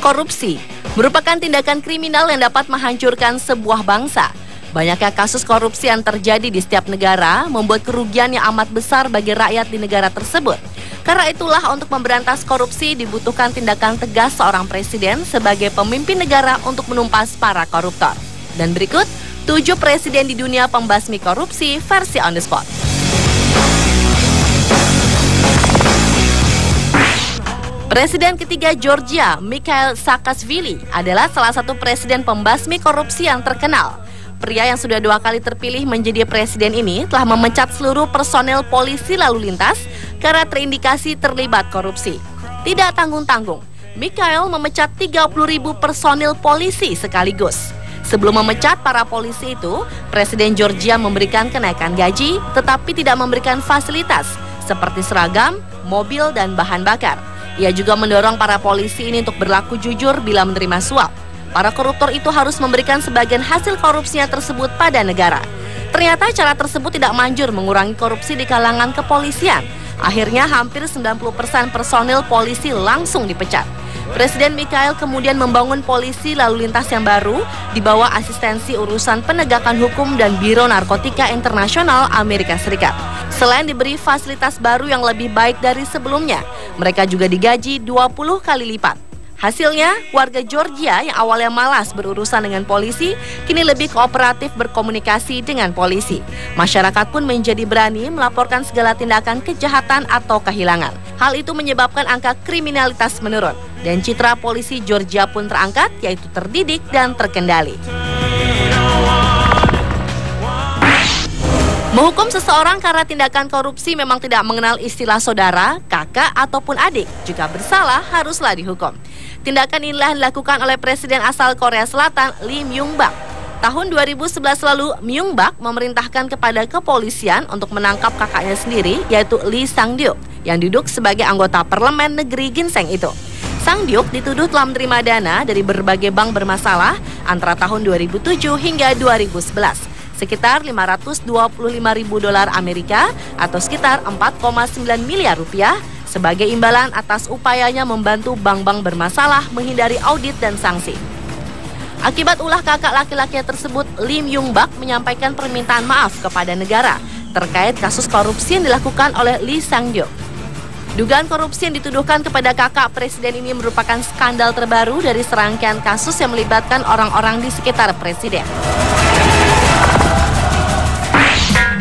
Korupsi merupakan tindakan kriminal yang dapat menghancurkan sebuah bangsa. Banyaknya kasus korupsi yang terjadi di setiap negara membuat kerugian yang amat besar bagi rakyat di negara tersebut. Karena itulah untuk memberantas korupsi dibutuhkan tindakan tegas seorang presiden sebagai pemimpin negara untuk menumpas para koruptor. Dan berikut 7 presiden di dunia pembasmi korupsi versi on the spot. Presiden ketiga Georgia, Mikhail Saakashvili, adalah salah satu presiden pembasmi korupsi yang terkenal. Pria yang sudah 2 kali terpilih menjadi presiden ini telah memecat seluruh personel polisi lalu lintas karena terindikasi terlibat korupsi. Tidak tanggung-tanggung, Mikhail memecat 30.000 personil polisi sekaligus. Sebelum memecat para polisi itu, Presiden Georgia memberikan kenaikan gaji, tetapi tidak memberikan fasilitas seperti seragam, mobil, dan bahan bakar. Ia juga mendorong para polisi ini untuk berlaku jujur bila menerima suap. Para koruptor itu harus memberikan sebagian hasil korupsinya tersebut pada negara. Ternyata cara tersebut tidak manjur mengurangi korupsi di kalangan kepolisian. Akhirnya hampir 90% personil polisi langsung dipecat. Presiden Mikhail kemudian membangun polisi lalu lintas yang baru di bawah asistensi urusan penegakan hukum dan Biro Narkotika Internasional Amerika Serikat. Selain diberi fasilitas baru yang lebih baik dari sebelumnya, mereka juga digaji 20 kali lipat. Hasilnya, warga Georgia yang awalnya malas berurusan dengan polisi, kini lebih kooperatif berkomunikasi dengan polisi. Masyarakat pun menjadi berani melaporkan segala tindakan kejahatan atau kehilangan. Hal itu menyebabkan angka kriminalitas menurun, dan citra polisi Georgia pun terangkat, yaitu terdidik dan terkendali. Menghukum seseorang karena tindakan korupsi memang tidak mengenal istilah saudara, kakak, ataupun adik. Jika bersalah, haruslah dihukum. Tindakan inilah yang dilakukan oleh Presiden asal Korea Selatan, Lee Myung-bak. Tahun 2011 lalu, Myung-bak memerintahkan kepada kepolisian untuk menangkap kakaknya sendiri, yaitu Lee Sang-dyuk, yang duduk sebagai anggota parlemen negeri Ginseng itu. Sang-dyuk dituduh telah menerima dana dari berbagai bank bermasalah antara tahun 2007 hingga 2011. Sekitar 525.000 dolar Amerika atau sekitar 4,9 miliar rupiah sebagai imbalan atas upayanya membantu bank-bank bermasalah menghindari audit dan sanksi. Akibat ulah kakak laki-lakinya tersebut, Lee Myung-bak menyampaikan permintaan maaf kepada negara terkait kasus korupsi yang dilakukan oleh Lee Sang-dyuk. Dugaan korupsi yang dituduhkan kepada kakak presiden ini merupakan skandal terbaru dari serangkaian kasus yang melibatkan orang-orang di sekitar presiden.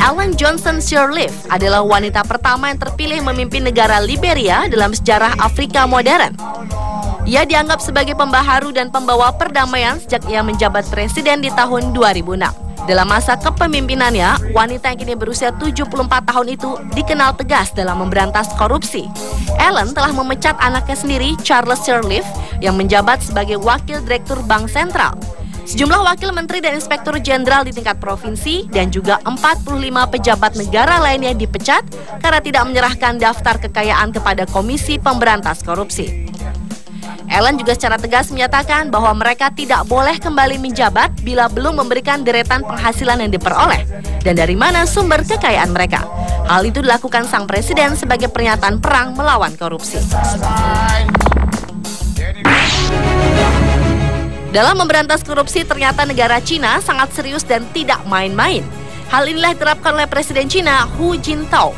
Ellen Johnson Sirleaf adalah wanita pertama yang terpilih memimpin negara Liberia dalam sejarah Afrika modern. Ia dianggap sebagai pembaharu dan pembawa perdamaian sejak ia menjabat presiden di tahun 2006. Dalam masa kepemimpinannya, wanita yang kini berusia 74 tahun itu dikenal tegas dalam memberantas korupsi. Ellen telah memecat anaknya sendiri, Charles Sirleaf, yang menjabat sebagai wakil direktur Bank Sentral. Sejumlah wakil menteri dan inspektur jenderal di tingkat provinsi dan juga 45 pejabat negara lainnya dipecat karena tidak menyerahkan daftar kekayaan kepada Komisi Pemberantas Korupsi. Ellen juga secara tegas menyatakan bahwa mereka tidak boleh kembali menjabat bila belum memberikan deretan penghasilan yang diperoleh dan dari mana sumber kekayaan mereka. Hal itu dilakukan sang presiden sebagai pernyataan perang melawan korupsi. Dalam memberantas korupsi, ternyata negara Cina sangat serius dan tidak main-main. Hal inilah diterapkan oleh Presiden Cina Hu Jintao.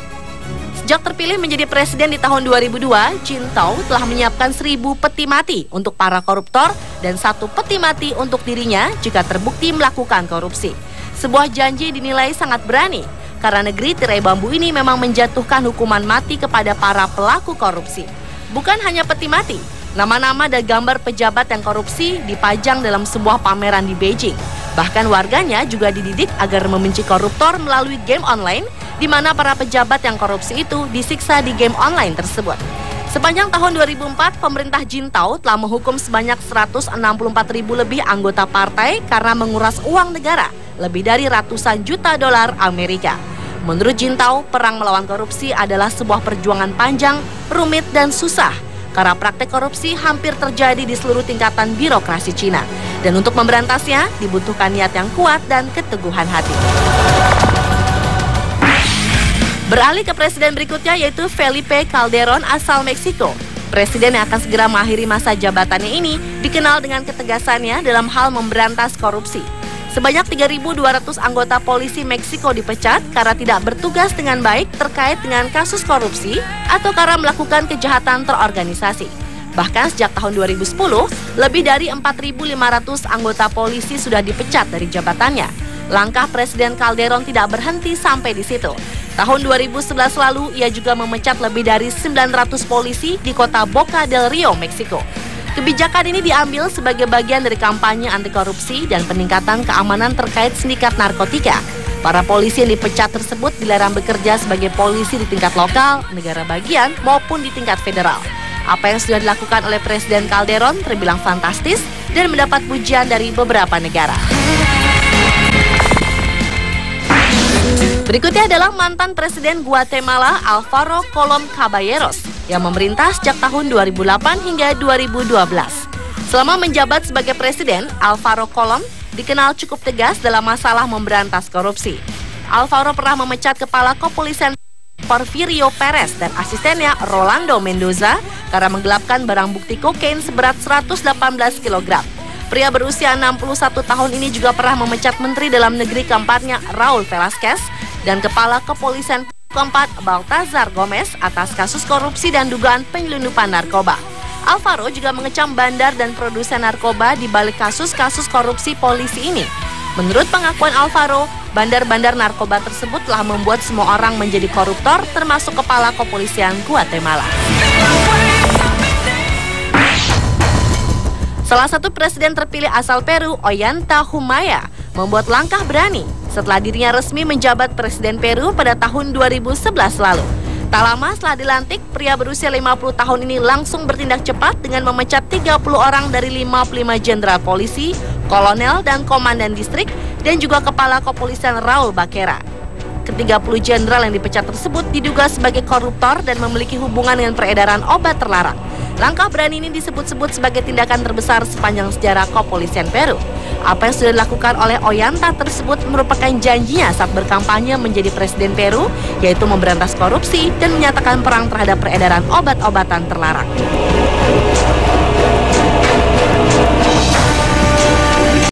Sejak terpilih menjadi presiden di tahun 2002, Jintao telah menyiapkan 1.000 peti mati untuk para koruptor dan 1 peti mati untuk dirinya jika terbukti melakukan korupsi. Sebuah janji dinilai sangat berani, karena negeri tirai bambu ini memang menjatuhkan hukuman mati kepada para pelaku korupsi. Bukan hanya peti mati, nama-nama dan gambar pejabat yang korupsi dipajang dalam sebuah pameran di Beijing. Bahkan warganya juga dididik agar membenci koruptor melalui game online, di mana para pejabat yang korupsi itu disiksa di game online tersebut. Sepanjang tahun 2004, pemerintah Jintao telah menghukum sebanyak 164.000 lebih anggota partai karena menguras uang negara, lebih dari ratusan juta dolar Amerika. Menurut Jintao, perang melawan korupsi adalah sebuah perjuangan panjang, rumit, dan susah. Karena praktek korupsi hampir terjadi di seluruh tingkatan birokrasi Cina. Dan untuk memberantasnya dibutuhkan niat yang kuat dan keteguhan hati. Beralih ke presiden berikutnya, yaitu Felipe Calderón asal Meksiko. Presiden yang akan segera mengakhiri masa jabatannya ini dikenal dengan ketegasannya dalam hal memberantas korupsi. Sebanyak 3.200 anggota polisi Meksiko dipecat karena tidak bertugas dengan baik terkait dengan kasus korupsi atau karena melakukan kejahatan terorganisasi. Bahkan sejak tahun 2010, lebih dari 4.500 anggota polisi sudah dipecat dari jabatannya. Langkah Presiden Calderon tidak berhenti sampai di situ. Tahun 2011 lalu, ia juga memecat lebih dari 900 polisi di kota Boca del Rio, Meksiko. Kebijakan ini diambil sebagai bagian dari kampanye anti korupsi dan peningkatan keamanan terkait sindikat narkotika. Para polisi yang dipecat tersebut dilarang bekerja sebagai polisi di tingkat lokal, negara bagian, maupun di tingkat federal. Apa yang sudah dilakukan oleh Presiden Calderon terbilang fantastis dan mendapat pujian dari beberapa negara. Berikutnya adalah mantan Presiden Guatemala Alvaro Colom Caballeros yang memerintah sejak tahun 2008 hingga 2012. Selama menjabat sebagai presiden, Alvaro Colom dikenal cukup tegas dalam masalah memberantas korupsi. Alvaro pernah memecat kepala kepolisian Porfirio Perez dan asistennya Rolando Mendoza karena menggelapkan barang bukti kokain seberat 118 kg. Pria berusia 61 tahun ini juga pernah memecat Menteri Dalam Negeri keempatnya Raul Velasquez dan Kepala Kepolisian keempat Baltazar Gomez atas kasus korupsi dan dugaan penyelundupan narkoba. Alvaro juga mengecam bandar dan produsen narkoba di balik kasus-kasus korupsi polisi ini. Menurut pengakuan Alvaro, bandar-bandar narkoba tersebut telah membuat semua orang menjadi koruptor termasuk Kepala Kepolisian Guatemala. Salah satu presiden terpilih asal Peru, Ollanta Humala, membuat langkah berani setelah dirinya resmi menjabat Presiden Peru pada tahun 2011 lalu. Tak lama setelah dilantik, pria berusia 50 tahun ini langsung bertindak cepat dengan memecat 30 orang dari 55 jenderal polisi, kolonel dan komandan distrik, dan juga Kepala Kepolisian Raul Baquera. Ke-30 jenderal yang dipecat tersebut diduga sebagai koruptor dan memiliki hubungan dengan peredaran obat terlarang. Langkah berani ini disebut-sebut sebagai tindakan terbesar sepanjang sejarah kepolisian Peru. Apa yang sudah dilakukan oleh Ollanta tersebut merupakan janjinya saat berkampanye menjadi presiden Peru, yaitu memberantas korupsi dan menyatakan perang terhadap peredaran obat-obatan terlarang.